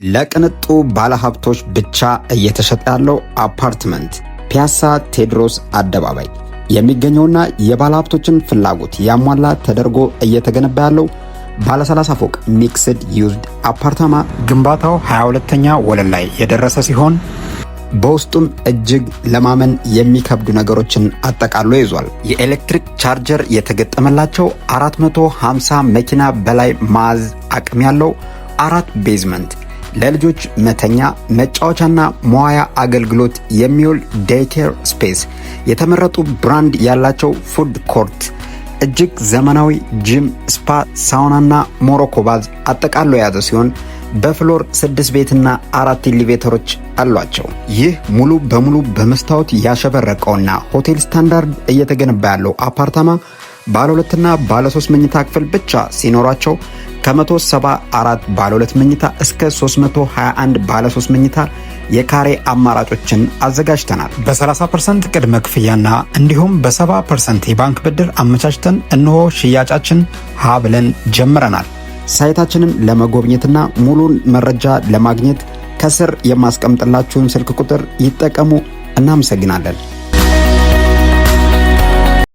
ለቅንጡ ባለሀብቶች ብቻ እየተሸጠ ያለው አፓርትመንት ፒያሳ ቴዎድሮስ አደባባይ የሚገኘውና የባለሀብቶችን ፍላጎት ያሟላ ተደርጎ እየተገነባ ያለው ባለ 30 ፎቅ ሚክስድ ዩዝድ አፓርታማ ግንባታው 22ኛ ወለል ላይ የደረሰ ሲሆን በውስጡም እጅግ ለማመን የሚከብዱ ነገሮችን አጠቃሎ ይዟል። የኤሌክትሪክ ቻርጀር የተገጠመላቸው 450 መኪና በላይ ማዝ አቅም ያለው 4 ቤዝመንት ለልጆች መተኛ መጫወቻና መዋያ አገልግሎት የሚውል ዴይኬር ስፔስ፣ የተመረጡ ብራንድ ያላቸው ፉድ ኮርት፣ እጅግ ዘመናዊ ጂም፣ ስፓ፣ ሳውናና ሞሮኮ ባዝ አጠቃሎ የያዘ ሲሆን በፍሎር 6 ቤትና 4 ኤሊቬተሮች አሏቸው። ይህ ሙሉ በሙሉ በመስታወት ያሸበረቀውና ሆቴል ስታንዳርድ እየተገነባ ያለው አፓርታማ ባለ 2ና ባለ 3 መኝታ ክፍል ብቻ ሲኖራቸው ከ174 ባለ 2 መኝታ እስከ 321 ባለ 3 መኝታ የካሬ አማራጮችን አዘጋጅተናል። በ30% ቅድመ ክፍያና እንዲሁም በ70% የባንክ ብድር አመቻችተን እነሆ ሽያጫችን ሀ ብለን ጀምረናል። ሳይታችንን ለመጎብኘትና ሙሉን መረጃ ለማግኘት ከስር የማስቀምጥላችሁን ስልክ ቁጥር ይጠቀሙ። እናመሰግናለን።